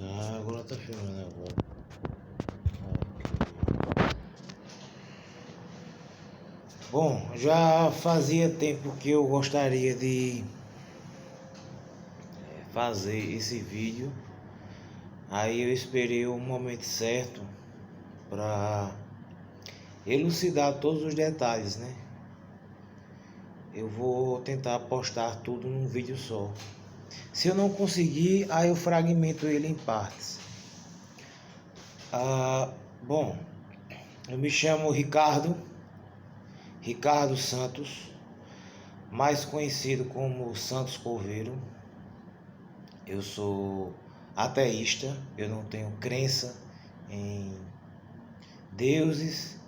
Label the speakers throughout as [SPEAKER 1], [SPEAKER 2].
[SPEAKER 1] Ah, agora tá filmando agora. Bom, já fazia tempo que eu gostaria de fazer esse vídeo. Aí eu esperei o momento certo para elucidar todos os detalhes, né? Eu vou tentar postar tudo num vídeo só. Se eu não conseguir, aí eu fragmento ele em partes. Bom, eu me chamo Ricardo Santos, mais conhecido como Santos Coveiro. Eu sou ateísta, eu não tenho crença em deuses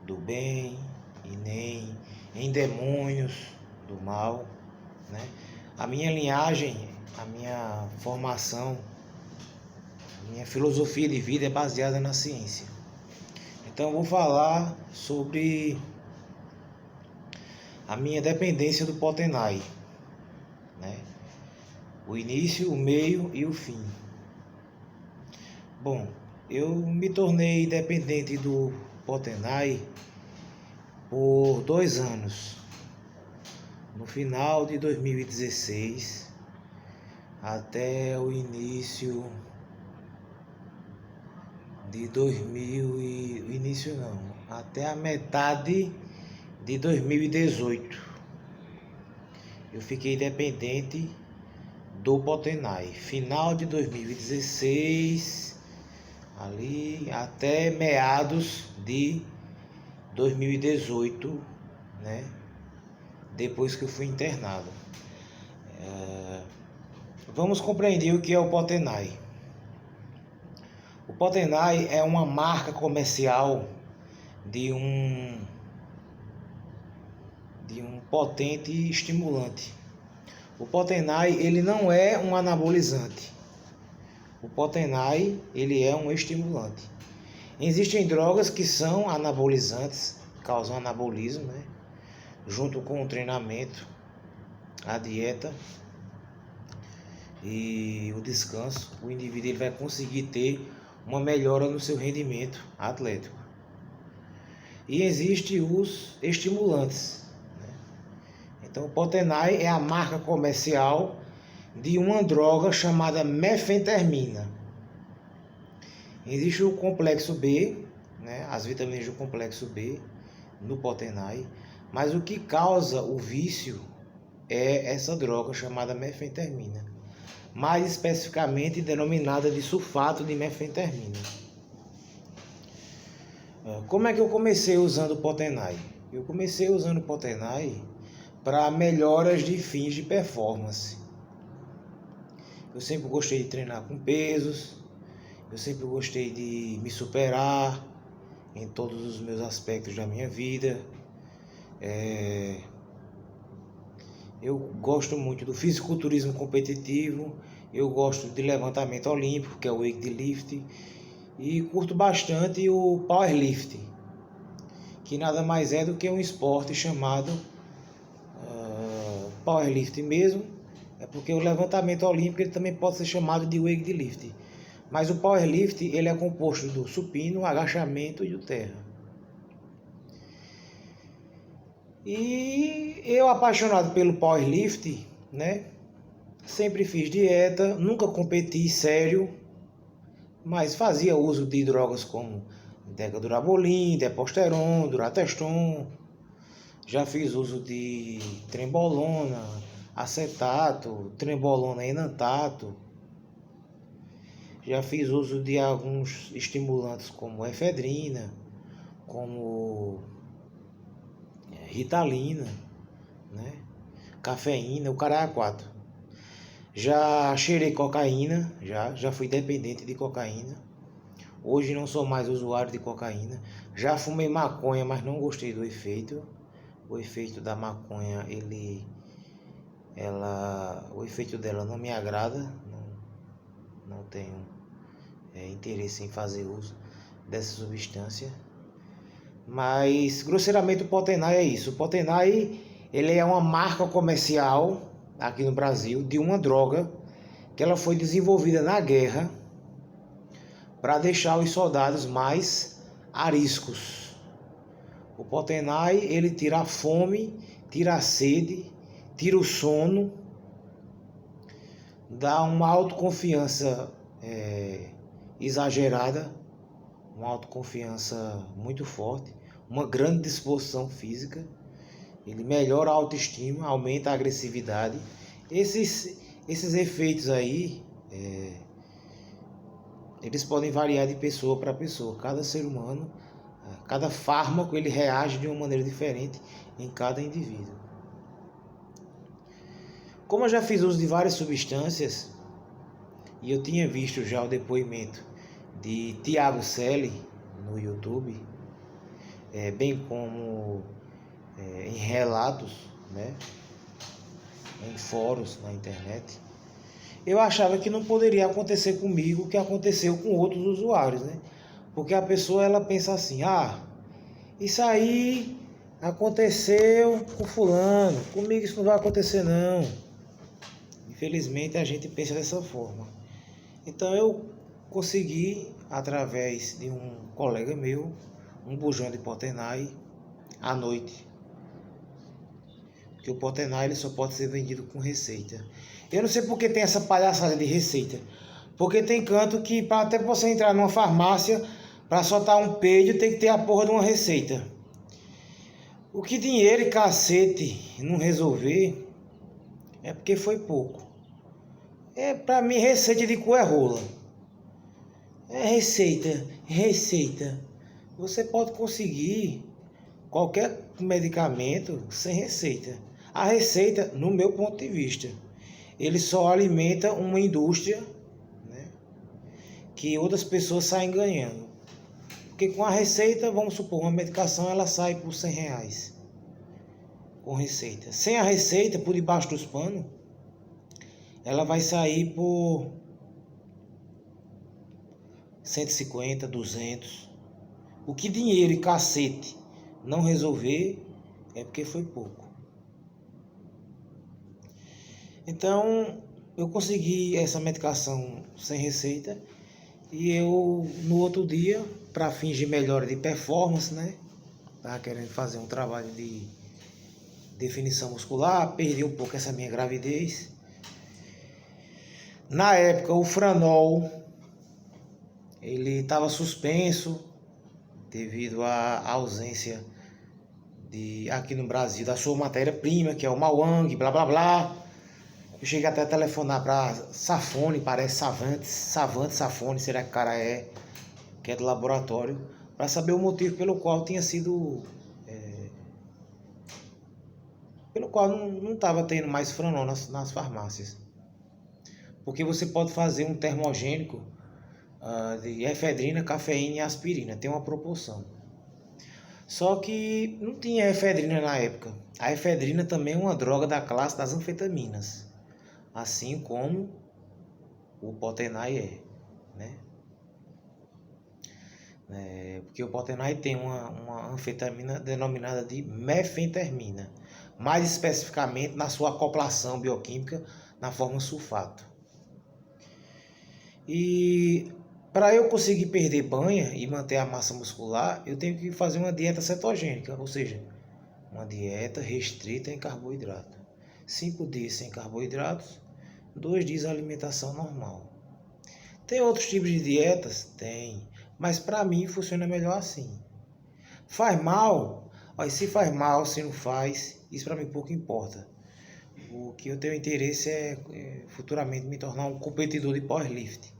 [SPEAKER 1] do bem e nem em demônios do mal, né? A minha linhagem, a minha formação, a minha filosofia de vida é baseada na ciência. Então eu vou falar sobre a minha dependência do Potenai, né? O início, o meio e o fim. Bom, eu me tornei dependente do Potenai por 2 anos. No final de 2016 até o início de até a metade de 2018. Eu fiquei dependente do Potenai. Final de 2016 ali até meados de 2018, né? Depois que eu fui internado. Vamos compreender o que é o Potenai. O Potenai é uma marca comercial de um potente estimulante. O Potenai, ele não é um anabolizante. O Potenai, ele é um estimulante. Existem drogas que são anabolizantes, causam anabolismo, né? Junto com o treinamento, a dieta e o descanso, o indivíduo ele vai conseguir ter uma melhora no seu rendimento atlético. E existem os estimulantes, né? Então o Potenai é a marca comercial de uma droga chamada mefentermina. Existe o complexo B, né? As vitaminas do complexo B no Potenai, mas o que causa o vício é essa droga chamada mefentermina, mais especificamente denominada de sulfato de mefentermina. Como é que eu comecei usando o Potenai? Eu comecei usando o Potenai para melhoras de fins de performance. Eu sempre gostei de treinar com pesos, eu sempre gostei de me superar em todos os meus aspectos da minha vida. Eu gosto muito do fisiculturismo competitivo, eu gosto de levantamento olímpico, que é o weightlifting, e curto bastante o powerlifting, que nada mais é do que um esporte chamado powerlifting mesmo, é porque o levantamento olímpico ele também pode ser chamado de weightlifting, mas o powerlifting ele é composto do supino, agachamento e do terra. E eu, apaixonado pelo powerlifting, né? Sempre fiz dieta, nunca competi sério, mas fazia uso de drogas como Deca-Durabolin, Deposteron, Durateston. Já fiz uso de trembolona, acetato, trembolona enantato. Já fiz uso de alguns estimulantes como efedrina, como Ritalina, né? Cafeína, o caralho 4. Já cheirei cocaína, já fui dependente de cocaína. Hoje não sou mais usuário de cocaína. Já fumei maconha, mas não gostei do efeito. O efeito da maconha, o efeito dela não me agrada. Não tenho interesse em fazer uso dessa substância. Mas, grosseiramente, o Potenai é isso. O Potenai, ele é uma marca comercial aqui no Brasil de uma droga que ela foi desenvolvida na guerra, para deixar os soldados mais ariscos. O Potenai, ele tira a fome, tira a sede, tira o sono, dá uma autoconfiança exagerada, uma autoconfiança muito forte, uma grande disposição física. Ele melhora a autoestima, aumenta a agressividade. Esses efeitos aí, eles podem variar de pessoa para pessoa. Cada ser humano, cada fármaco, ele reage de uma maneira diferente em cada indivíduo. Como eu já fiz uso de várias substâncias, e eu tinha visto já o depoimento de Tiago Selle no YouTube, bem como em relatos, né, em fóruns na internet, eu achava que não poderia acontecer comigo o que aconteceu com outros usuários, né? Porque a pessoa, ela pensa assim: isso aí aconteceu com fulano, comigo isso não vai acontecer não. Infelizmente a gente pensa dessa forma. Então eu consegui, através de um colega meu, um bujão de Potenai à noite. Porque o Potenai, ele só pode ser vendido com receita. Eu não sei porque tem essa palhaçada de receita. Porque tem canto que até você entrar numa farmácia para soltar um peido tem que ter a porra de uma receita. O que dinheiro e cacete não resolver é porque foi pouco. Pra mim, receita de cu é rola. Receita. Você pode conseguir qualquer medicamento sem receita. A receita, no meu ponto de vista, ele só alimenta uma indústria, né, que outras pessoas saem ganhando. Porque com a receita, vamos supor, uma medicação ela sai por R$100 com receita. Sem a receita, por debaixo dos panos, ela vai sair por 150, 200. O que dinheiro e cacete não resolver é porque foi pouco. Então, eu consegui essa medicação sem receita e eu, no outro dia, para fingir melhora de performance, né? Tava querendo fazer um trabalho de definição muscular, perdi um pouco essa minha gravidez. Na época, o Franol, ele estava suspenso devido à ausência aqui no Brasil da sua matéria-prima, que é o Mauang, blá blá blá. Eu cheguei até a telefonar para Safone, parece Safone, será que o cara que é do laboratório, para saber o motivo pelo qual tinha sido, pelo qual não estava tendo mais Franol nas farmácias. Porque você pode fazer um termogênico de efedrina, cafeína e aspirina, tem uma proporção. Só que não tinha efedrina na época. A efedrina também é uma droga da classe das anfetaminas, assim como o Potenai né? Porque o Potenai tem uma anfetamina denominada de mefentermina, mais especificamente na sua acoplação bioquímica na forma sulfato. E para eu conseguir perder banha e manter a massa muscular, eu tenho que fazer uma dieta cetogênica, ou seja, uma dieta restrita em carboidrato. 5 dias sem carboidratos, 2 dias de alimentação normal. Tem outros tipos de dietas? Tem, mas para mim funciona melhor assim. Faz mal? Mas se faz mal, se não faz, isso para mim pouco importa. O que eu tenho interesse é futuramente me tornar um competidor de powerlifting.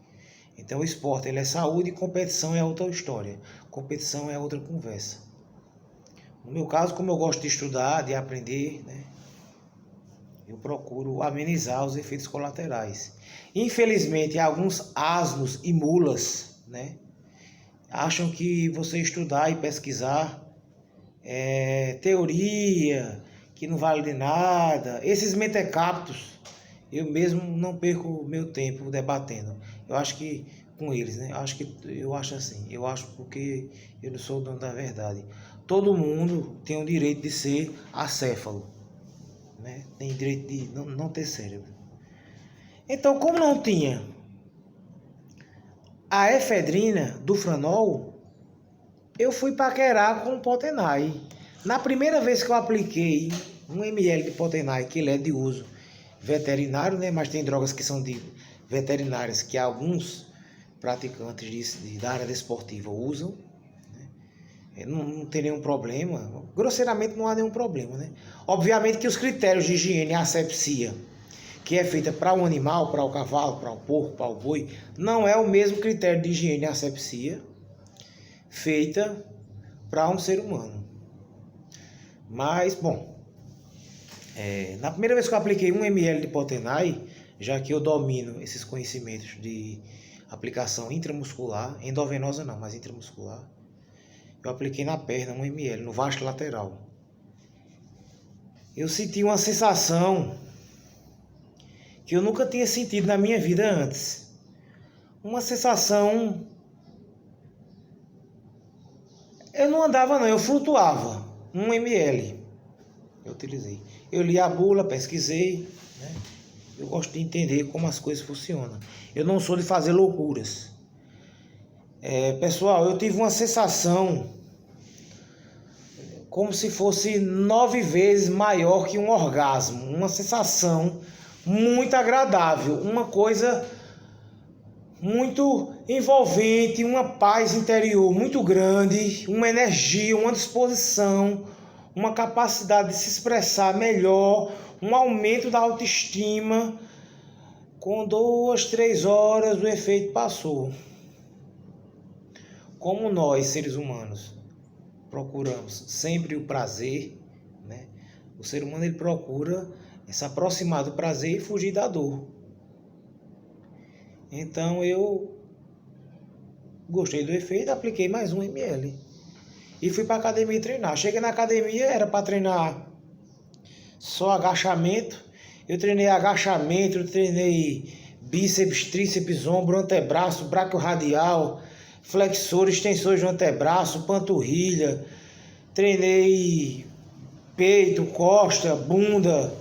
[SPEAKER 1] Então o esporte ele é saúde e competição é outra história. Competição é outra conversa. No meu caso, como eu gosto de estudar, de aprender, né, eu procuro amenizar os efeitos colaterais. Infelizmente, alguns asnos e mulas, né, acham que você estudar e pesquisar é teoria, que não vale de nada. Esses mentecaptos, eu mesmo não perco meu tempo debatendo. Eu acho que com eles, né? Eu acho assim. Eu acho porque eu não sou o dono da verdade. Todo mundo tem o direito de ser acéfalo, né? Tem direito de não ter cérebro. Então, como não tinha a efedrina do Franol, eu fui paquerar com o Potenai. Na primeira vez que eu apliquei 1 ml de Potenai, que ele é de uso veterinário, né? Mas tem drogas que são de veterinárias que alguns praticantes da área desportiva usam. Não tem nenhum problema. Grosseiramente não há nenhum problema, né? Obviamente que os critérios de higiene e asepsia que é feita para o animal, para o cavalo, para o porco, para o boi, não é o mesmo critério de higiene e asepsia feita para um ser humano. Mas, bom, na primeira vez que eu apliquei 1 ml de Potenai, já que eu domino esses conhecimentos de aplicação intramuscular, endovenosa não, mas intramuscular, eu apliquei na perna 1 ml, no vasto lateral. Eu senti uma sensação que eu nunca tinha sentido na minha vida antes. Uma sensação... Eu não andava não, eu flutuava. 1 ml eu utilizei. Eu li a bula, pesquisei, né? Eu gosto de entender como as coisas funcionam. Eu não sou de fazer loucuras. Pessoal, eu tive uma sensação como se fosse 9 vezes maior que um orgasmo. Uma sensação muito agradável, uma coisa muito envolvente, uma paz interior muito grande, uma energia, uma disposição, uma capacidade de se expressar melhor, um aumento da autoestima. Com 2, 3 horas o efeito passou. Como nós, seres humanos, procuramos sempre o prazer, né? O ser humano ele procura se aproximar do prazer e fugir da dor. Então eu gostei do efeito, apliquei mais 1 ml e fui para a academia treinar. Cheguei na academia, era para treinar só agachamento. Eu treinei agachamento, eu treinei bíceps, tríceps, ombro, antebraço, braquiorradial, flexor, extensores do antebraço, panturrilha. Treinei peito, costa, bunda.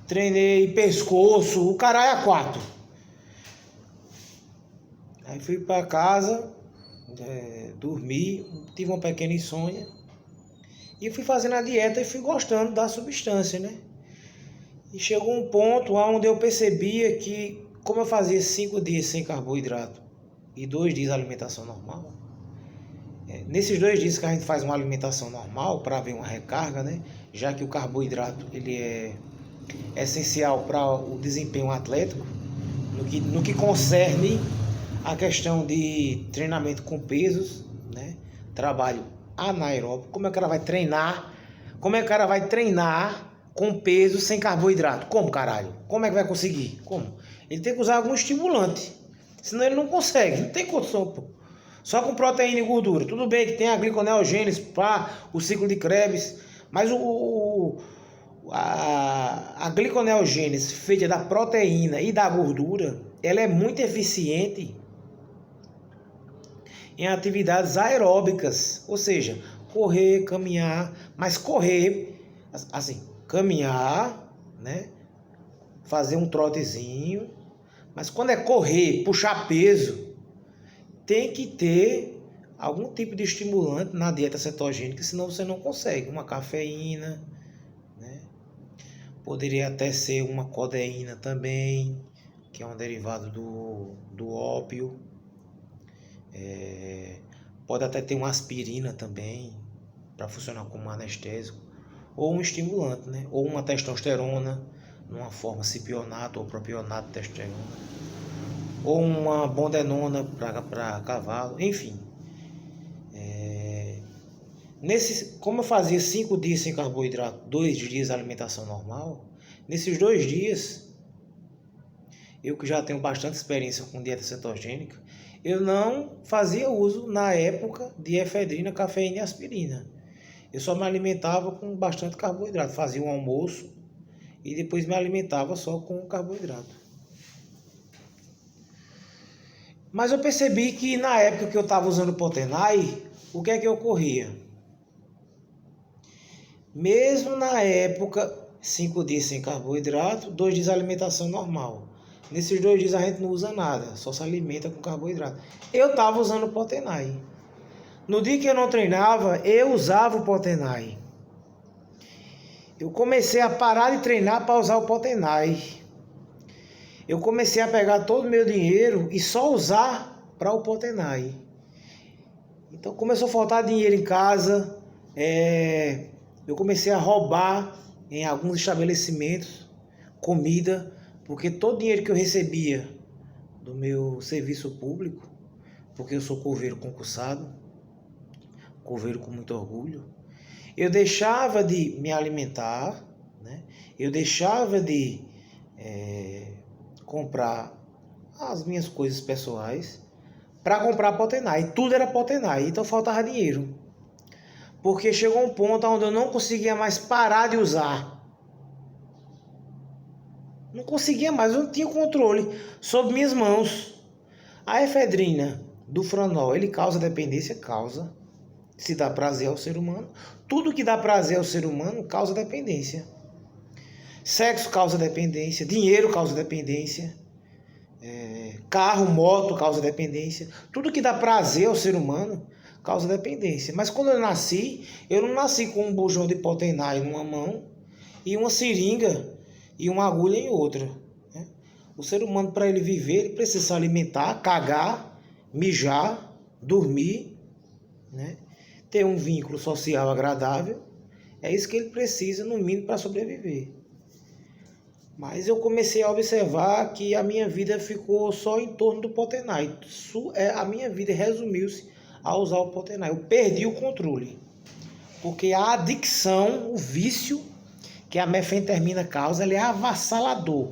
[SPEAKER 1] Treinei pescoço, o caralho a 4. Aí fui para casa, dormi, tive uma pequena insônia. E fui fazendo a dieta e fui gostando da substância, né? E chegou um ponto onde eu percebia que, como eu fazia 5 dias sem carboidrato e 2 dias de alimentação normal, nesses 2 dias que a gente faz uma alimentação normal para haver uma recarga, né? Já que o carboidrato ele é essencial para o desempenho atlético, no que concerne a questão de treinamento com pesos, né? Trabalho anaeróbico. Como é que o cara vai treinar? Como é que o cara vai treinar com peso sem carboidrato? Como, caralho? Como é que vai conseguir? Como? Ele tem que usar algum estimulante. Senão ele não consegue, não tem condição, pô. Só com proteína e gordura. Tudo bem que tem a gliconeogênese, o ciclo de Krebs, mas a gliconeogênese feita da proteína e da gordura, ela é muito eficiente em atividades aeróbicas, ou seja, correr, caminhar, mas correr, assim, caminhar, né? Fazer um trotezinho, mas quando é correr, puxar peso, tem que ter algum tipo de estimulante na dieta cetogênica, senão você não consegue. Uma cafeína, né? Poderia até ser uma codeína também, que é um derivado do ópio. Pode até ter uma aspirina também, para funcionar como um anestésico, ou um estimulante, né? Ou uma testosterona, numa forma cipionato ou propionato de testosterona, ou uma bondenona para cavalo, enfim. Como eu fazia 5 dias sem carboidrato, 2 dias de alimentação normal, nesses 2 dias, eu que já tenho bastante experiência com dieta cetogênica, eu não fazia uso na época de efedrina, cafeína e aspirina. Eu só me alimentava com bastante carboidrato, fazia um almoço e depois me alimentava só com carboidrato. Mas eu percebi que na época que eu estava usando o Potenai, o que é que ocorria? Mesmo na época, 5 dias sem carboidrato, 2 dias de alimentação normal. Nesses 2 dias a gente não usa nada, só se alimenta com carboidrato. Eu estava usando o Potenai. No dia que eu não treinava, eu usava o Potenai. Eu comecei a parar de treinar para usar o Potenai. Eu comecei a pegar todo o meu dinheiro e só usar para o Potenai. Então começou a faltar dinheiro em casa. Eu comecei a roubar em alguns estabelecimentos comida, porque todo o dinheiro que eu recebia do meu serviço público, porque eu sou coveiro concursado, coveiro com muito orgulho, eu deixava de me alimentar, né? Eu deixava de comprar as minhas coisas pessoais para comprar Potenai. Tudo era Potenai, então faltava dinheiro. Porque chegou um ponto onde eu não conseguia mais parar de usar. Não conseguia mais, eu não tinha controle sobre minhas mãos. A efedrina do Franol, ele causa dependência? Causa. Se dá prazer ao ser humano. Tudo que dá prazer ao ser humano causa dependência. Sexo causa dependência, dinheiro causa dependência, carro, moto causa dependência. Tudo que dá prazer ao ser humano causa dependência. Mas quando eu não nasci com um bujão de Potenai numa mão e uma seringa e uma agulha em outra. Né? O ser humano, para ele viver, ele precisa se alimentar, cagar, mijar, dormir, né? Ter um vínculo social agradável. É isso que ele precisa, no mínimo, para sobreviver. Mas eu comecei a observar que a minha vida ficou só em torno do Potenai. A minha vida resumiu-se a usar o Potenai. Eu perdi o controle. Porque a adicção, o vício que a mefentermina causa, ele é avassalador.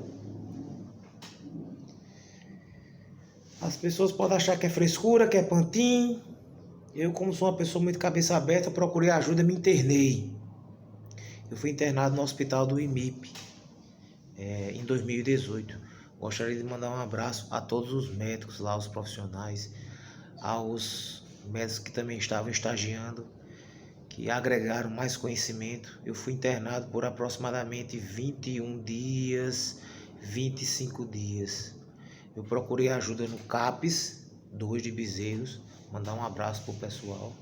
[SPEAKER 1] As pessoas podem achar que é frescura, que é pantin. Eu, como sou uma pessoa muito cabeça aberta, procurei ajuda e me internei. Eu fui internado no hospital do IMIP em 2018. Gostaria de mandar um abraço a todos os médicos lá, os profissionais, aos médicos que também estavam estagiando, que agregaram mais conhecimento. Eu fui internado por aproximadamente 21 dias, 25 dias. Eu procurei ajuda no CAPES 2 de Bezerros, mandar um abraço pro pessoal.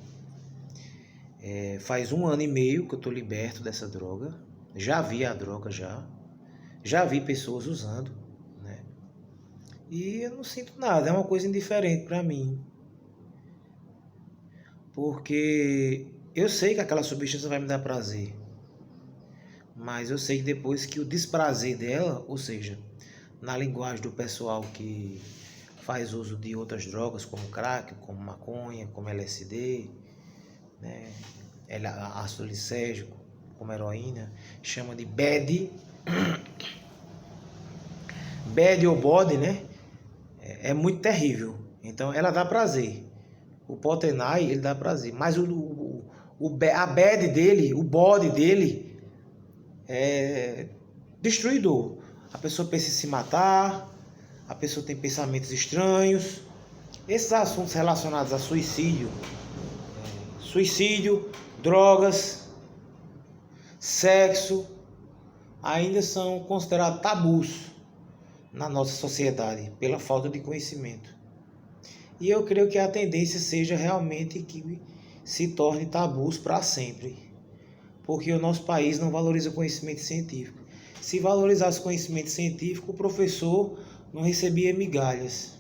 [SPEAKER 1] Faz 1 ano e meio que eu tô liberto dessa droga. Já vi a droga, já vi pessoas usando, né? E eu não sinto nada, é uma coisa indiferente para mim. Porque eu sei que aquela substância vai me dar prazer. Mas eu sei que depois que o desprazer dela, ou seja, na linguagem do pessoal que faz uso de outras drogas, como crack, como maconha, como LSD, né, ácido lisérgico, como heroína, chama de bad ou body, né? É muito terrível. Então ela dá prazer. O Potenai, ele dá prazer. Mas a bad dele, o body dele é destruidor. A pessoa pensa em se matar, a pessoa tem pensamentos estranhos. Esses assuntos relacionados a suicídio, drogas, sexo, ainda são considerados tabus na nossa sociedade, pela falta de conhecimento. E eu creio que a tendência seja realmente que se torne tabus para sempre, porque o nosso país não valoriza o conhecimento científico. Se valorizasse o conhecimento científico, o professor não recebia migalhas,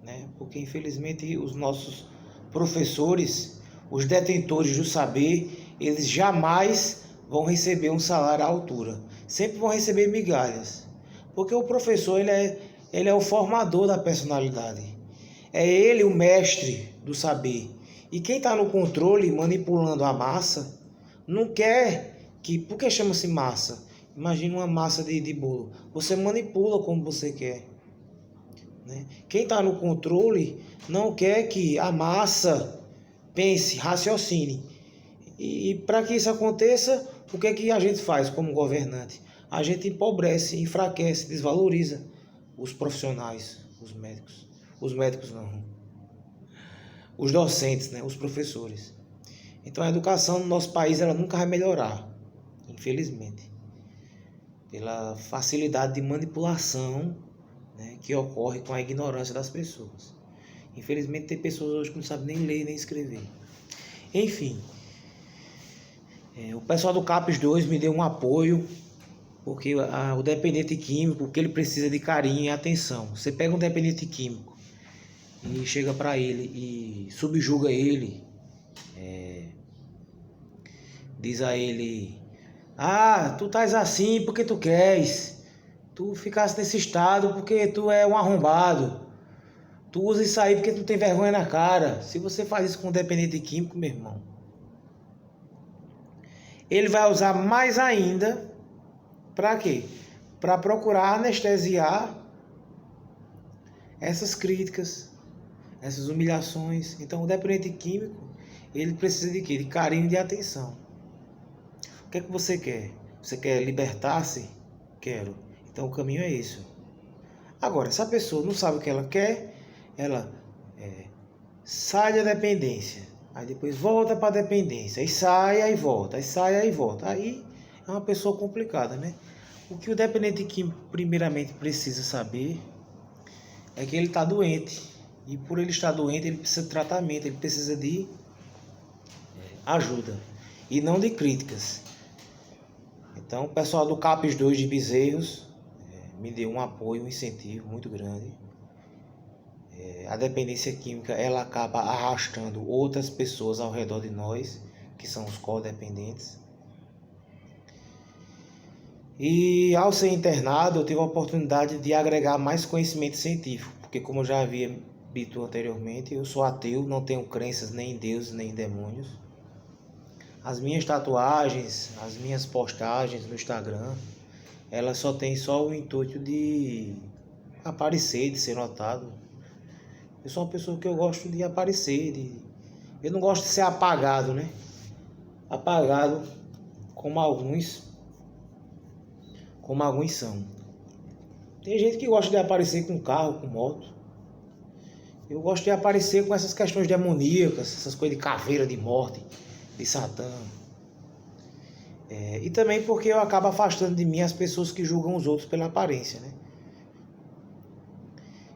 [SPEAKER 1] né? Porque infelizmente os nossos professores, os detentores do saber, eles jamais vão receber um salário à altura, sempre vão receber migalhas, porque o professor ele é o formador da personalidade, é ele o mestre do saber, e quem está no controle manipulando a massa não quer que, porque chama-se massa, imagina uma massa de bolo, você manipula como você quer, né? Quem está no controle não quer que a massa pense, raciocine. E para que isso aconteça, o que é que a gente faz como governante? A gente empobrece, enfraquece, desvaloriza os profissionais, os médicos. Os médicos não. Os docentes, né? Os professores. Então a educação no nosso país ela nunca vai melhorar, infelizmente. pela facilidade de manipulação, né, que ocorre com a ignorância das pessoas. Infelizmente tem pessoas hoje que não sabem nem ler nem escrever. Enfim, o pessoal do CAPES 2 me deu um apoio, porque o dependente químico, que ele precisa de carinho e atenção. Você pega um dependente químico e chega para ele e subjuga ele, diz a ele: ah, tu estás assim porque tu queres, tu ficaste nesse estado porque tu é um arrombado, tu usa isso aí porque tu tem vergonha na cara. Se você faz isso com um dependente químico, meu irmão, ele vai usar mais ainda. Para quê? Para procurar anestesiar essas críticas, essas humilhações. Então o dependente químico, ele precisa de quê? De carinho e de atenção. O que é que você quer? Você quer libertar-se? Quero. Então o caminho é isso. Agora, se a pessoa não sabe o que ela quer, ela sai da dependência, aí depois volta para a dependência, aí sai, aí volta, aí sai, aí volta. Aí é uma pessoa complicada, né? O que o dependente químico primeiramente precisa saber é que ele está doente. E por ele estar doente, ele precisa de tratamento, ele precisa de ajuda e não de críticas. Então o pessoal do CAPES 2 de Bezerros me deu um apoio, um incentivo muito grande. A dependência química, ela acaba arrastando outras pessoas ao redor de nós, que são os codependentes. E ao ser internado, eu tive a oportunidade de agregar mais conhecimento científico, porque como eu já havia dito anteriormente, eu sou ateu, não tenho crenças nem em Deus, nem em demônios. As minhas tatuagens, as minhas postagens no Instagram, elas só têm só o intuito de aparecer, de ser notado. Eu sou uma pessoa que eu gosto de aparecer, eu não gosto de ser apagado, né? Apagado como alguns são. Tem gente que gosta de aparecer com carro, com moto. Eu gosto de aparecer com essas questões demoníacas, essas coisas de caveira, de morte, de Satã. E também porque eu acabo afastando de mim as pessoas que julgam os outros pela aparência, né?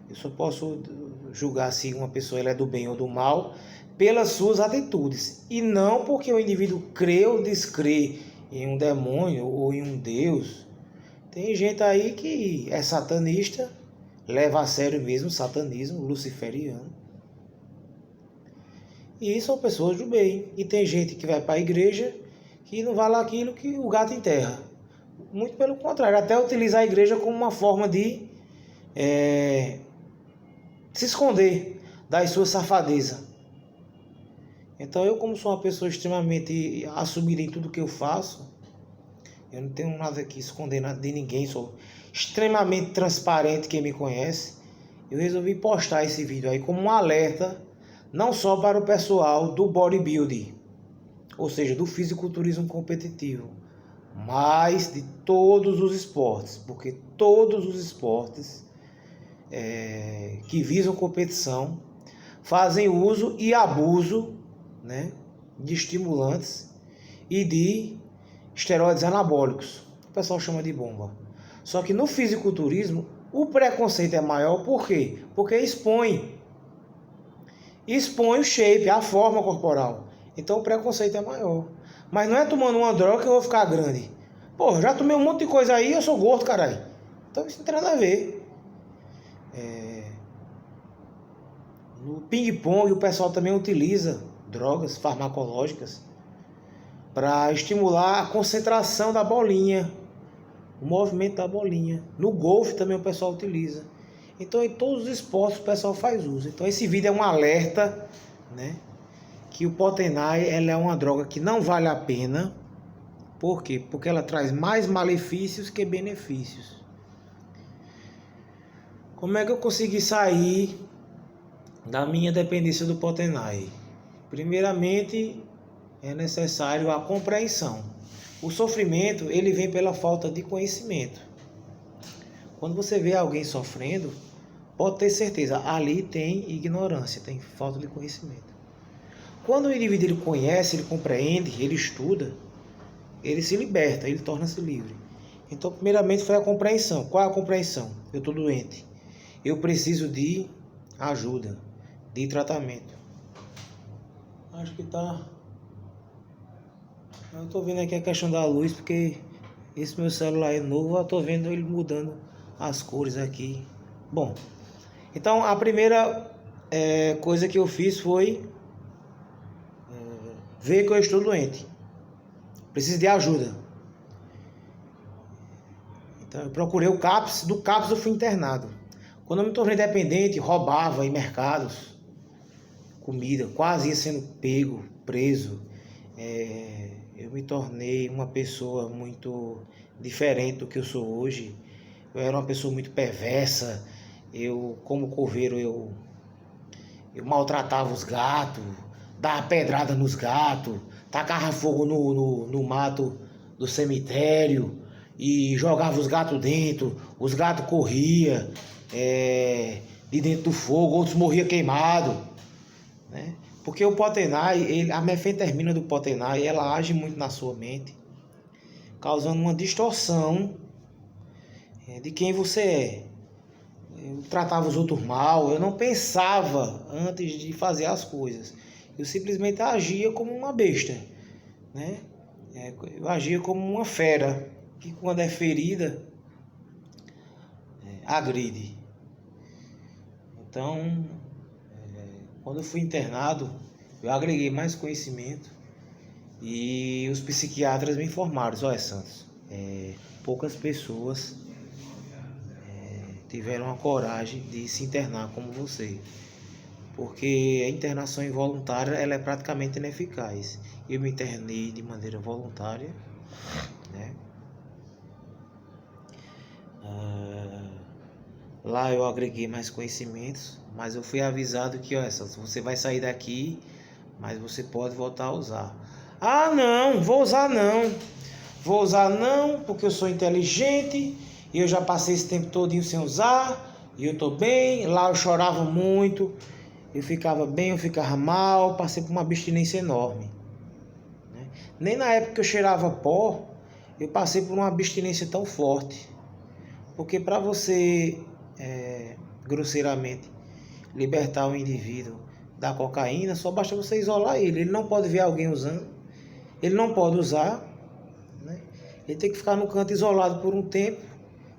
[SPEAKER 1] Eu só posso julgar se uma pessoa ela é do bem ou do mal pelas suas atitudes, e não porque o indivíduo crê ou descrê em um demônio ou em um Deus. Tem gente aí que é satanista, leva a sério mesmo o satanismo luciferiano. E são pessoas do bem. E tem gente que vai para a igreja que não vale aquilo que o gato enterra. Muito pelo contrário, até utiliza a igreja como uma forma de se esconder das suas safadezas. Então eu, como sou uma pessoa extremamente assumida em tudo que eu faço, eu não tenho nada que esconder nada de ninguém, sou extremamente transparente, quem me conhece. Eu resolvi postar esse vídeo aí como um alerta, não só para o pessoal do bodybuilding, ou seja, do fisiculturismo competitivo, mas de todos os esportes, porque todos os esportes que visam competição fazem uso e abuso, né, de estimulantes e de esteroides anabólicos, o pessoal chama de bomba. Só que no fisiculturismo o preconceito é maior, por quê? Porque expõe o shape, a forma corporal. Então o preconceito é maior. Mas não é tomando uma droga que eu vou ficar grande. Pô, já tomei um monte de coisa aí, eu sou gordo, caralho. Então isso não tem nada a ver. No ping-pong o pessoal também utiliza drogas farmacológicas para estimular a concentração da bolinha, o movimento da bolinha. No golfe também o pessoal utiliza. Então em todos os esportes o pessoal faz uso. Então esse vídeo é um alerta, né, que o Potenai ela é uma droga que não vale a pena. Por quê? Porque ela traz mais malefícios que benefícios. Como é que eu consegui sair da minha dependência do Potenai? Primeiramente, é necessário a compreensão. O sofrimento, ele vem pela falta de conhecimento. Quando você vê alguém sofrendo, pode ter certeza, ali tem ignorância, tem falta de conhecimento. Quando o indivíduo ele conhece, ele compreende, ele estuda, ele se liberta, ele torna-se livre. Então, primeiramente foi a compreensão. Qual é a compreensão? Eu estou doente. Eu preciso de ajuda, de tratamento. Acho que tá... Eu estou vendo aqui a questão da luz, porque esse meu celular é novo, eu estou vendo ele mudando as cores aqui. Bom, então a primeira coisa que eu fiz foi ver que eu estou doente. Preciso de ajuda. Então eu procurei o CAPS, do CAPS eu fui internado. Quando eu me tornei dependente, roubava em mercados, comida, quase ia sendo pego, preso. Eu me tornei uma pessoa muito diferente do que eu sou hoje. Eu era uma pessoa muito perversa. Eu, como coveiro, eu maltratava os gatos, dava pedrada nos gatos, tacava fogo no mato do cemitério e jogava os gatos dentro. Os gatos corriam de dentro do fogo, outros morriam queimados, né? Porque o Potenai, a metanfetamina do Potenai, ela age muito na sua mente, causando uma distorção de quem você é. Eu tratava os outros mal, eu não pensava antes de fazer as coisas. Eu simplesmente agia como uma besta, né? Eu agia como uma fera, que quando é ferida, agride. Então, quando eu fui internado, eu agreguei mais conhecimento e os psiquiatras me informaram: olha, Santos, poucas pessoas tiveram a coragem de se internar como você, porque a internação involuntária ela é praticamente ineficaz. Eu me internei de maneira voluntária, né? Lá eu agreguei mais conhecimentos, mas eu fui avisado que, olha, você vai sair daqui, mas você pode voltar a usar. Ah, não, vou usar não. Vou usar não, porque eu sou inteligente e eu já passei esse tempo todinho sem usar e eu tô bem. Lá eu chorava muito, eu ficava bem, eu ficava mal, passei por uma abstinência enorme, né? Nem na época que eu cheirava pó, eu passei por uma abstinência tão forte. Porque para você, grosseiramente, libertar o indivíduo da cocaína, só basta você isolar ele. Ele não pode ver alguém usando, ele não pode usar, né? Ele tem que ficar no canto isolado por um tempo.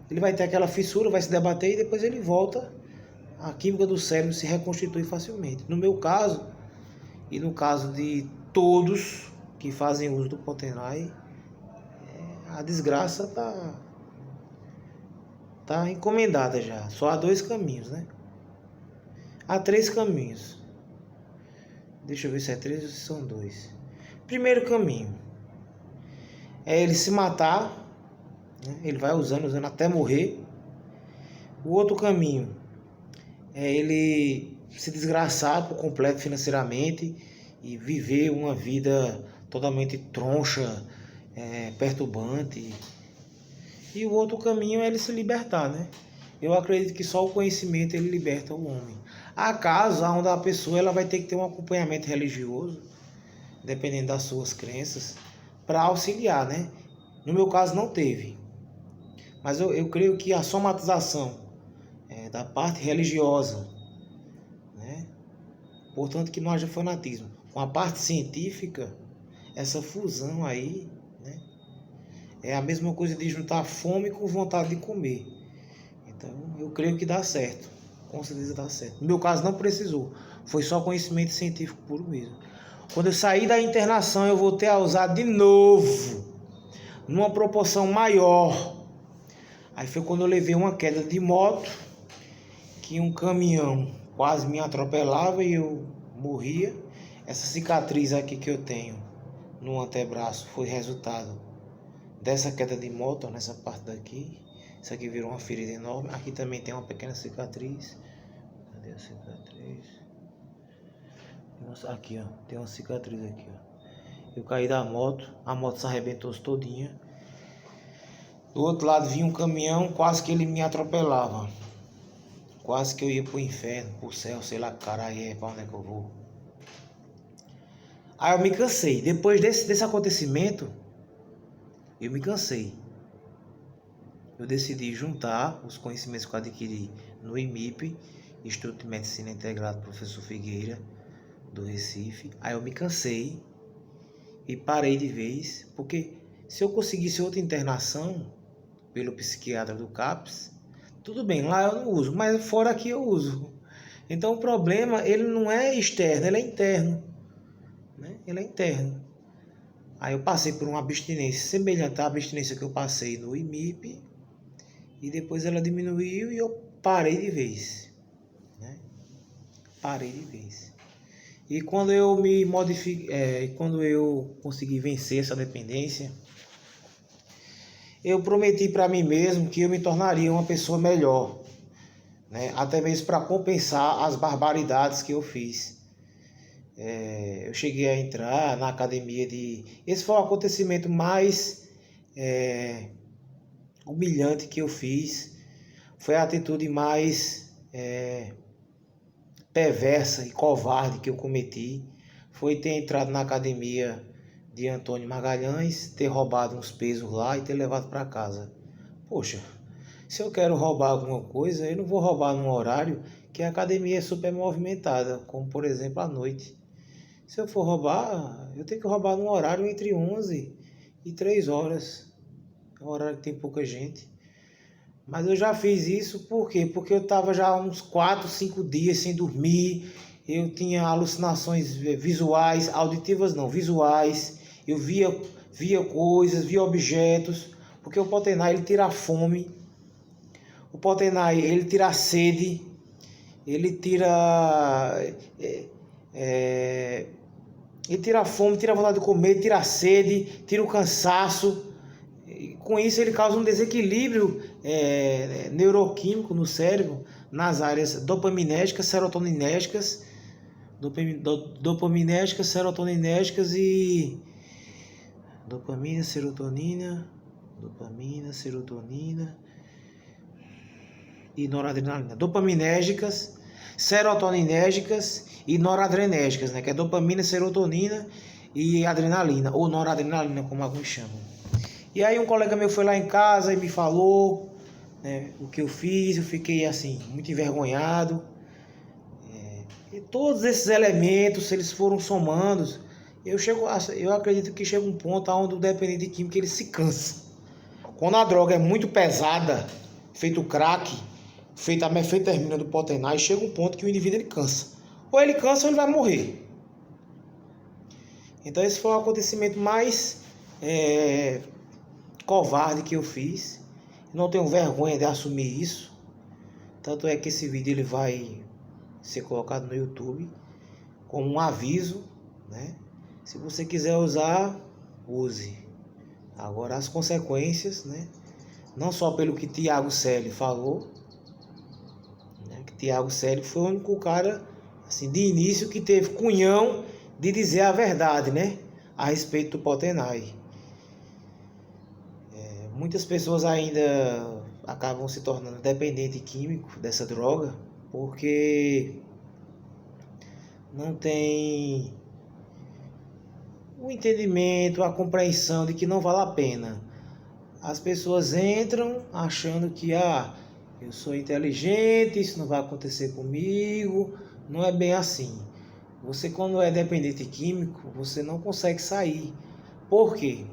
[SPEAKER 1] Ele vai ter aquela fissura, vai se debater e depois ele volta. A química do cérebro se reconstitui facilmente. No meu caso, e no caso de todos que fazem uso do Potenai, a desgraça tá encomendada já. Só há 2 caminhos, né? Há 3 caminhos. Deixa eu ver se é 3 ou se são 2. Primeiro caminho é ele se matar, né? Ele vai usando até morrer. O outro caminho é ele se desgraçar por completo financeiramente e viver uma vida totalmente troncha, perturbante. E o outro caminho é ele se libertar, né? Eu acredito que só o conhecimento ele liberta o homem. Há casos onde a pessoa ela vai ter que ter um acompanhamento religioso, dependendo das suas crenças, para auxiliar, né? No meu caso não teve. Mas eu creio que a somatização da parte religiosa, né? Portanto que não haja fanatismo. Com a parte científica, essa fusão aí, né? É a mesma coisa de juntar fome com vontade de comer. Então, eu creio que dá certo. Com certeza dá certo. No meu caso, não precisou. Foi só conhecimento científico puro mesmo. Quando eu saí da internação, eu voltei a usar de novo, numa proporção maior. Aí foi quando eu levei uma queda de moto, que um caminhão quase me atropelava e eu morria. Essa cicatriz aqui que eu tenho no antebraço foi resultado dessa queda de moto, nessa parte daqui. Isso aqui virou uma ferida enorme. Aqui também tem uma pequena cicatriz. Cadê a cicatriz? Aqui, ó. Tem uma cicatriz aqui, ó. Eu caí da moto, a moto se arrebentou todinha. Do outro lado vinha um caminhão, quase que ele me atropelava. Quase que eu ia pro inferno, pro céu, sei lá, caralho, pra onde é que eu vou? Aí eu me cansei. Depois desse acontecimento, eu me cansei. eu decidi juntar os conhecimentos que eu adquiri no IMIP, Instituto de Medicina Integrado Professor Figueira, do Recife. Aí eu me cansei e parei de vez, porque se eu conseguisse outra internação pelo psiquiatra do CAPS, tudo bem, lá eu não uso, mas fora aqui eu uso. Então o problema, ele não é externo, ele é interno, né? Ele é interno. Aí eu passei por uma abstinência semelhante à abstinência que eu passei no IMIP, e depois ela diminuiu e eu parei de vez, né? Parei de vez. E quando eu me modifiquei, quando eu consegui vencer essa dependência, eu prometi para mim mesmo que eu me tornaria uma pessoa melhor, né? Até mesmo para compensar as barbaridades que eu fiz. Eu cheguei a entrar na academia de... Esse foi o acontecimento mais humilhante que eu fiz. Foi a atitude mais perversa e covarde que eu cometi. Foi ter entrado na academia de Antônio Magalhães, ter roubado uns pesos lá e ter levado para casa. Poxa, se eu quero roubar alguma coisa, eu não vou roubar num horário que a academia é super movimentada, como por exemplo à noite. Se eu for roubar, eu tenho que roubar num horário entre 11 e 3 horas. É um horário que tem pouca gente. Mas eu já fiz isso por quê? Porque eu estava já uns 4, 5 dias sem dormir. Eu tinha alucinações visuais, auditivas não, visuais. Eu via coisas, via objetos. Porque o Potenai, ele tira a fome. O Potenai, ele tira a sede. Ele tira... ele tira a fome, tira a vontade de comer, tira a sede, tira o cansaço. E com isso ele causa um desequilíbrio neuroquímico no cérebro, nas áreas dopaminérgicas, serotoninérgicas, e dopamina, serotonina e noradrenalina. Dopaminérgicas, serotoninérgicas e noradrenérgicas, né? Que é dopamina, serotonina e adrenalina, ou noradrenalina, como alguns chamam. E aí um colega meu foi lá em casa e me falou, né, o que eu fiz. Eu fiquei assim, muito envergonhado. E todos esses elementos, eles foram somando. Eu acredito que chega um ponto onde o dependente químico ele se cansa. Quando a droga é muito pesada, feito crack, feita a metanfetamina do Potenai, chega um ponto que o indivíduo ele cansa. Ou ele cansa ou ele vai morrer. Então esse foi o acontecimento mais covarde que eu fiz. Não tenho vergonha de assumir isso. Tanto é que esse vídeo ele vai ser colocado no YouTube como um aviso, né? Se você quiser usar, use. Agora as consequências, né? Não só pelo que Tiago Selle falou, né? Que Tiago Selle foi o único cara, assim, de início que teve cunhão de dizer a verdade, né? A respeito do Potenai. Muitas pessoas ainda acabam se tornando dependente químico dessa droga porque não tem o entendimento, a compreensão de que não vale a pena. As pessoas entram achando que eu sou inteligente, isso não vai acontecer comigo. Não é bem assim. Você, quando é dependente químico, você não consegue sair. Por quê?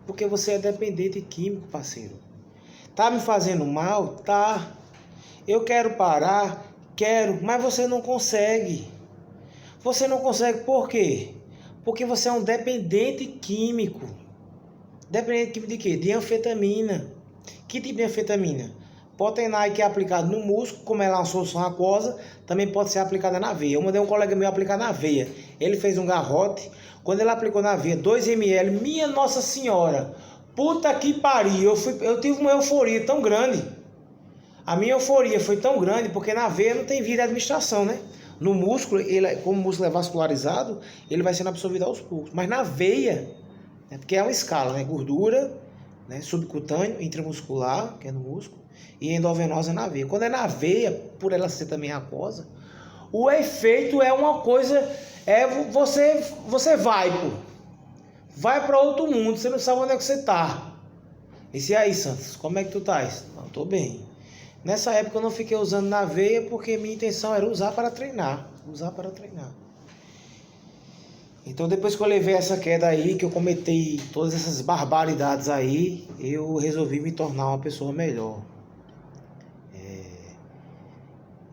[SPEAKER 1] Porque você é dependente químico, parceiro. Tá me fazendo mal? Tá. Eu quero parar? Quero, mas você não consegue. Você não consegue por quê? Porque você é um dependente químico. Dependente químico de quê? De anfetamina. Que tipo de anfetamina? Potenai, que é aplicado no músculo, como ela é uma solução aquosa, também pode ser aplicada na veia. Eu mandei um colega meu aplicar na veia. Ele fez um garrote. Quando ele aplicou na veia, 2 ml, minha Nossa Senhora, puta que pariu, eu tive uma euforia tão grande. A minha euforia foi tão grande porque na veia não tem via de administração, né? No músculo, como o músculo é vascularizado, ele vai sendo absorvido aos poucos. Mas na veia, né, porque é uma escala, né? Gordura, né, subcutâneo, intramuscular, que é no músculo, e endovenosa na veia. Quando é na veia, por ela ser também aquosa, o efeito é uma coisa... você vai para outro mundo, você não sabe onde é que você está. Disse, e aí, Santos, como é que tu estás? Não, tô bem. Nessa época eu não fiquei usando na veia porque minha intenção era usar para treinar. Usar para treinar. Então depois que eu levei essa queda aí, que eu cometi todas essas barbaridades aí, eu resolvi me tornar uma pessoa melhor.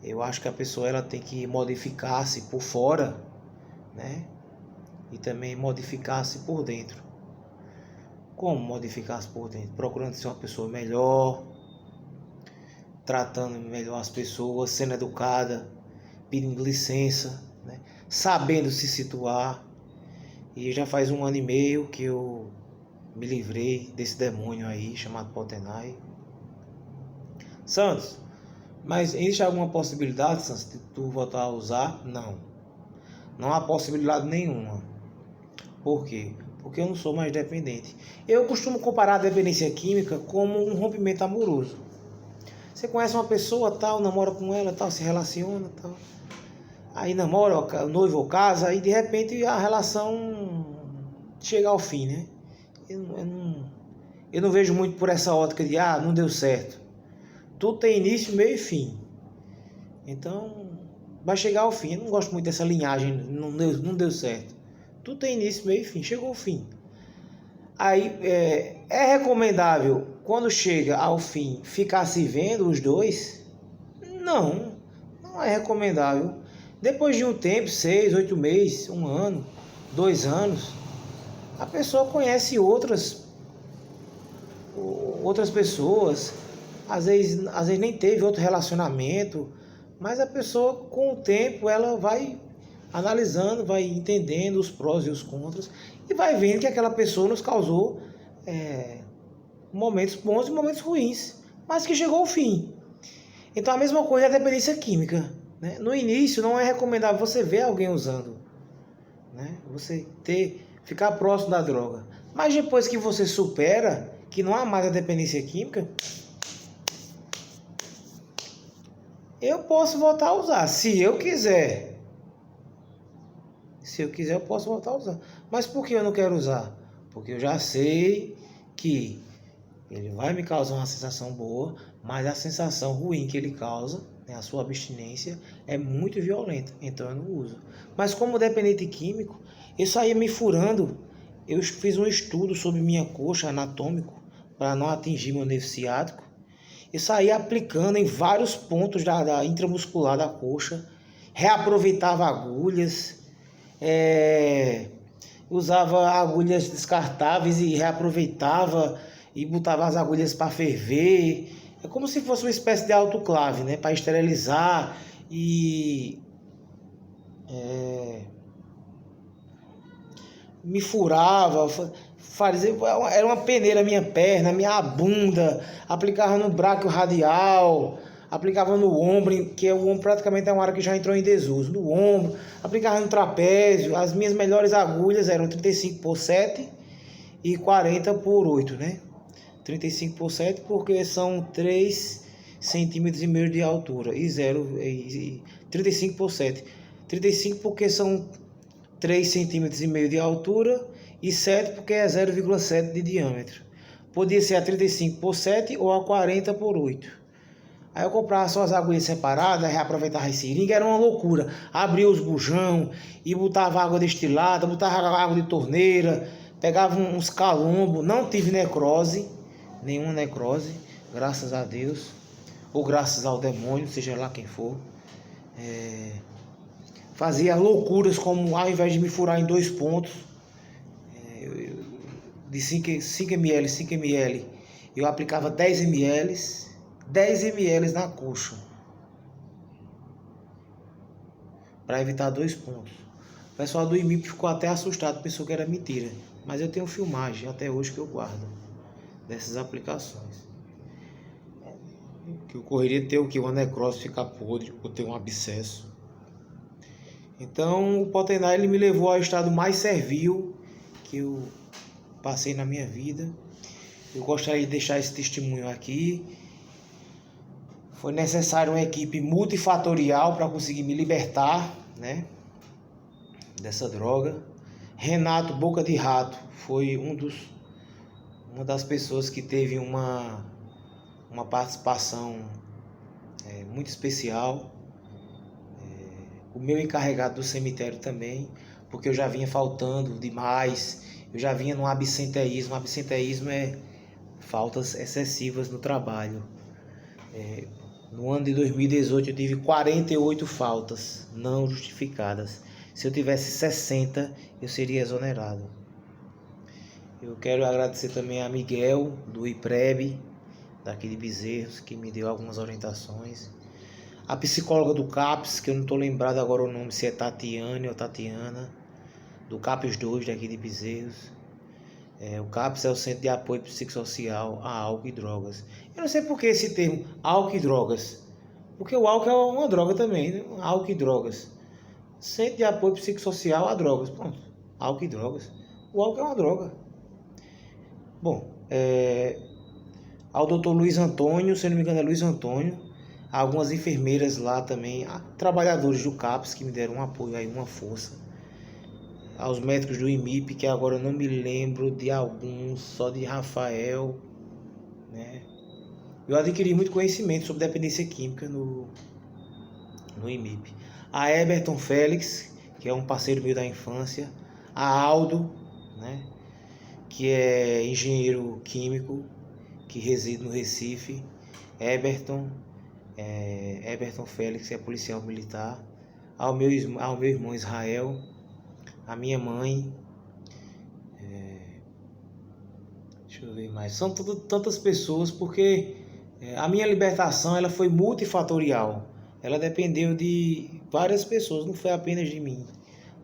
[SPEAKER 1] Eu acho que a pessoa ela tem que modificar-se por fora, né? E também modificar-se por dentro. Como modificar-se por dentro? Procurando ser uma pessoa melhor, tratando melhor as pessoas, sendo educada, pedindo licença, né? Sabendo se situar. E já faz 1 ano e meio que eu me livrei desse demônio aí chamado Potenai. Santos, mas existe alguma possibilidade, Santos, de tu voltar a usar? Não. Não há possibilidade nenhuma. Por quê? Porque eu não sou mais dependente. Eu costumo comparar a dependência química como um rompimento amoroso. Você conhece uma pessoa, tal, namora com ela, tal, se relaciona, tal. Aí namora, noivo ou casa, aí de repente a relação chega ao fim, né? Eu não vejo muito por essa ótica de, não deu certo. Tudo tem início, meio e fim. Então, vai chegar ao fim. Eu não gosto muito dessa linhagem, não deu certo. Tudo tem início, meio e fim. Chegou ao fim. Aí, é recomendável, quando chega ao fim, ficar se vendo os dois? Não, não é recomendável. Depois de um tempo, 6, 8 meses, 1 ano, 2 anos, a pessoa conhece outras pessoas, às vezes nem teve outro relacionamento, mas a pessoa com o tempo ela vai analisando, vai entendendo os prós e os contras e vai vendo que aquela pessoa nos causou momentos bons e momentos ruins, mas que chegou ao fim. Então a mesma coisa é a dependência química, né? No início não é recomendável você ver alguém usando, né? Você ficar próximo da droga, mas depois que você supera, que não há mais a dependência química, eu posso voltar a usar, se eu quiser. Se eu quiser, eu posso voltar a usar. Mas por que eu não quero usar? Porque eu já sei que ele vai me causar uma sensação boa, mas a sensação ruim que ele causa, né, a sua abstinência, é muito violenta. Então eu não uso. Mas como dependente químico, eu saía me furando. Eu fiz um estudo sobre minha coxa anatômico para não atingir meu nervo ciático. Eu saía aplicando em vários pontos da intramuscular da coxa, reaproveitava agulhas, usava agulhas descartáveis e reaproveitava e botava as agulhas para ferver. É como se fosse uma espécie de autoclave, né, para esterilizar e me furava, fazia, era uma peneira minha perna, minha bunda, aplicava no bráquio radial, aplicava no ombro, que o ombro praticamente é uma área que já entrou em desuso, no ombro, aplicava no trapézio. As minhas melhores agulhas eram 35x7 e 40x8, né? 35x7 porque são 3,5 cm de altura e 35x7. 35 porque são 3,5 cm de altura e 7 porque é 0,7 de diâmetro. Podia ser a 35x7 ou a 40x8. Aí eu comprava só as agulhas separadas, reaproveitava a seringa, era uma loucura. Abria os bujão e botava água destilada, botava água de torneira, pegava uns calombos, não tive necrose, nenhuma necrose, graças a Deus, ou graças ao demônio, seja lá quem for. Fazia loucuras como, ao invés de me furar em 2 pontos, de 5 ml, eu aplicava 10 ml na coxa, para evitar 2 pontos. O pessoal do IMIP ficou até assustado, pensou que era mentira, mas eu tenho filmagem até hoje que eu guardo dessas aplicações. Que eu correria ter o que? Uma necrose, ficar podre ou ter um abscesso. Então o Potenai ele me levou ao estado mais servil que eu passei na minha vida. Eu gostaria de deixar esse testemunho aqui. Foi necessário uma equipe multifatorial para conseguir me libertar, né, dessa droga. Renato Boca de Rato foi um uma das pessoas que teve uma participação muito especial, o meu encarregado do cemitério também, porque eu já vinha faltando demais, eu já vinha num absenteísmo. Absenteísmo é faltas excessivas no trabalho. No ano de 2018 eu tive 48 faltas não justificadas. Se eu tivesse 60, eu seria exonerado. Eu quero agradecer também a Miguel, do IPREB, daqui de Bezerros, que me deu algumas orientações. A psicóloga do CAPS, que eu não estou lembrado agora o nome, se é Tatiane ou Tatiana, do CAPS 2, daqui de Bezerros. O CAPS é o Centro de Apoio Psicossocial a Álcool e Drogas. Eu não sei por que esse termo, álcool e drogas. Porque o álcool é uma droga também, né? Álcool e drogas. Centro de Apoio Psicossocial a Drogas. Pronto, álcool e drogas. O álcool é uma droga. Bom, ao Dr. Luiz Antônio, se não me engano é Luiz Antônio, algumas enfermeiras lá também, trabalhadores do CAPS que me deram um apoio aí, uma força. Aos médicos do IMIP, que agora eu não me lembro de alguns, só de Rafael, né? Eu adquiri muito conhecimento sobre dependência química no IMIP. A Eberton Félix, que é um parceiro meu da infância. A Aldo, né? Que é engenheiro químico, que reside no Recife. Eberton Félix, que é policial militar. Ao meu irmão Israel. A minha mãe, deixa eu ver mais, são tantas pessoas, porque a minha libertação ela foi multifatorial, ela dependeu de várias pessoas, não foi apenas de mim,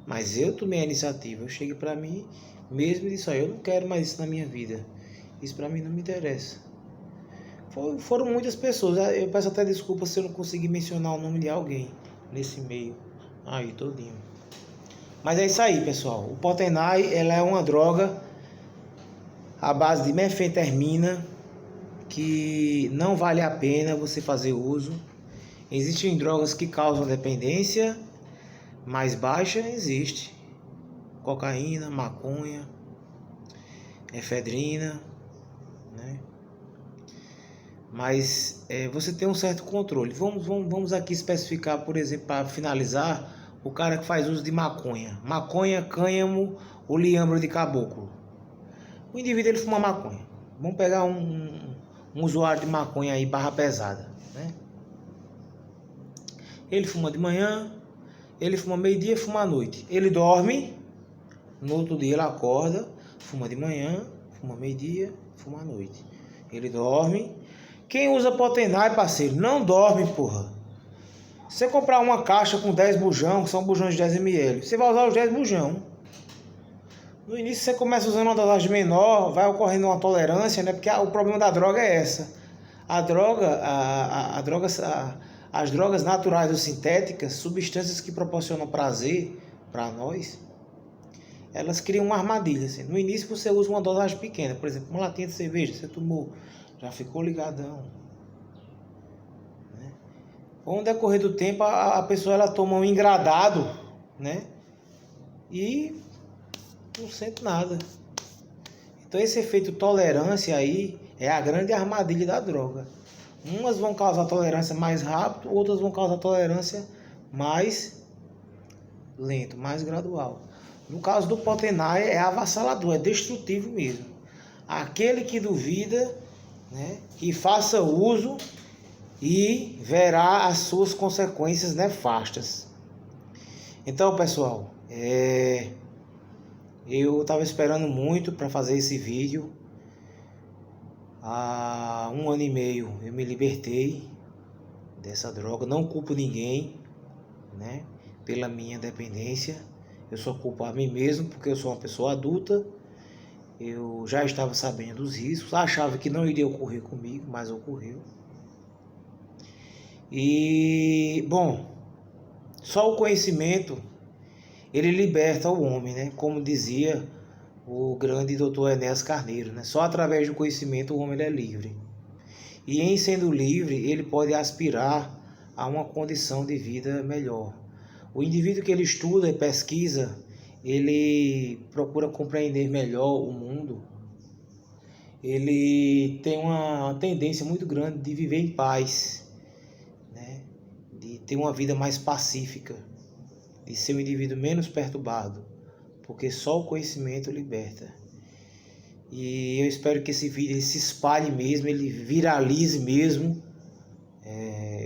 [SPEAKER 1] mas eu tomei a iniciativa, eu cheguei para mim mesmo e disse, eu não quero mais isso na minha vida, isso para mim não me interessa. Foram muitas pessoas, eu peço até desculpa se eu não conseguir mencionar o nome de alguém nesse meio aí todinho. Mas é isso aí, pessoal. O Potenai, ela é uma droga à base de metanfetamina que não vale a pena você fazer uso. Existem drogas que causam dependência mais baixa, existe. Cocaína, maconha, efedrina, né? Mas você tem um certo controle. Vamos aqui especificar, por exemplo, para finalizar, o cara que faz uso de maconha. Maconha, cânhamo ou liambro de caboclo. O indivíduo ele fuma maconha. Vamos pegar um usuário de maconha aí, barra pesada, né? Ele fuma de manhã, ele fuma meio-dia, fuma à noite. Ele dorme, no outro dia ele acorda, fuma de manhã, fuma meio-dia, fuma à noite. Ele dorme. Quem usa Potenai, parceiro, não dorme, porra. Se você comprar uma caixa com 10 bujão, que são bujões de 10 ml, você vai usar os 10 bujão. No início você começa usando uma dosagem menor, vai ocorrendo uma tolerância, né? Porque o problema da droga é essa. As drogas naturais ou sintéticas, substâncias que proporcionam prazer para nós, elas criam uma armadilha. Assim. No início você usa uma dosagem pequena, por exemplo, uma latinha de cerveja, você tomou, já ficou ligadão. Com o decorrer do tempo, a pessoa ela toma um engradado, né? E não sente nada. Então esse efeito tolerância aí é a grande armadilha da droga. Umas vão causar tolerância mais rápido, outras vão causar tolerância mais lento, mais gradual. No caso do Potenai é avassalador, é destrutivo mesmo. Aquele que duvida, né, que faça uso e verá as suas consequências nefastas. Então, pessoal, eu estava esperando muito para fazer esse vídeo. Há 1 ano e meio eu me libertei dessa droga. Não culpo ninguém, né, pela minha dependência. Eu só culpo a mim mesmo, porque eu sou uma pessoa adulta. Eu já estava sabendo dos riscos, achava que não iria ocorrer comigo, mas ocorreu. E, bom, só o conhecimento, ele liberta o homem, né? Como dizia o grande doutor Enéas Carneiro, né? Só através do conhecimento o homem é livre. E em sendo livre, ele pode aspirar a uma condição de vida melhor. O indivíduo que ele estuda e pesquisa, ele procura compreender melhor o mundo. ele tem uma tendência muito grande de viver em paz, né? De ter uma vida mais pacífica, de ser um indivíduo menos perturbado, porque só o conhecimento liberta. E eu espero que esse vídeo ele se espalhe mesmo, ele viralize mesmo.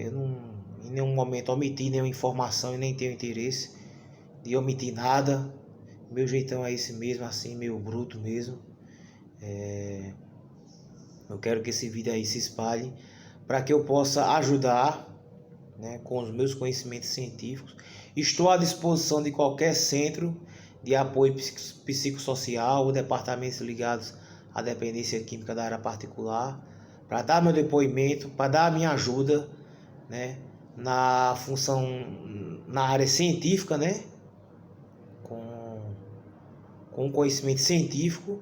[SPEAKER 1] Eu não, em nenhum momento omiti nenhuma informação e nem tenho interesse de omitir nada. Meu jeitão é esse mesmo, assim, meio bruto mesmo. Eu quero que esse vídeo aí se espalhe para que eu possa ajudar, né, com os meus conhecimentos científicos. Estou à disposição de qualquer centro de apoio psicossocial ou departamentos ligados à dependência química da área particular para dar meu depoimento, para dar a minha ajuda, né, na função, na área científica, né, com conhecimento científico.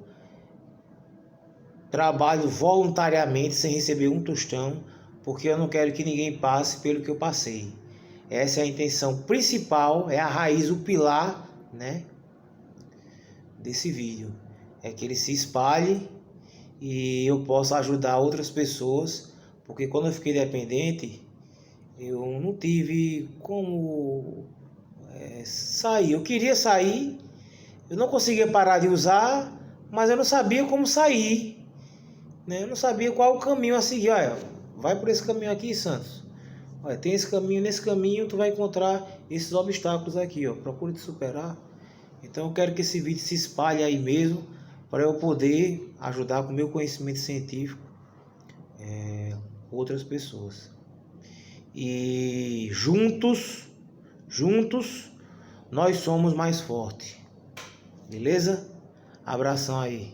[SPEAKER 1] Trabalho voluntariamente sem receber um tostão, porque eu não quero que ninguém passe pelo que eu passei. Essa é a intenção principal, é a raiz, o pilar, né, desse vídeo. É que ele se espalhe e eu possa ajudar outras pessoas, porque quando eu fiquei dependente, eu não tive como sair. Eu queria sair, eu não conseguia parar de usar, mas eu não sabia como sair, né? Eu não sabia qual o caminho a seguir. Olha, vai por esse caminho aqui, Santos. Olha, tem esse caminho, nesse caminho tu vai encontrar esses obstáculos aqui, ó. Procure te superar. Então eu quero que esse vídeo se espalhe aí mesmo, para eu poder ajudar com o meu conhecimento científico outras pessoas. E juntos, nós somos mais fortes. Beleza? Abração aí.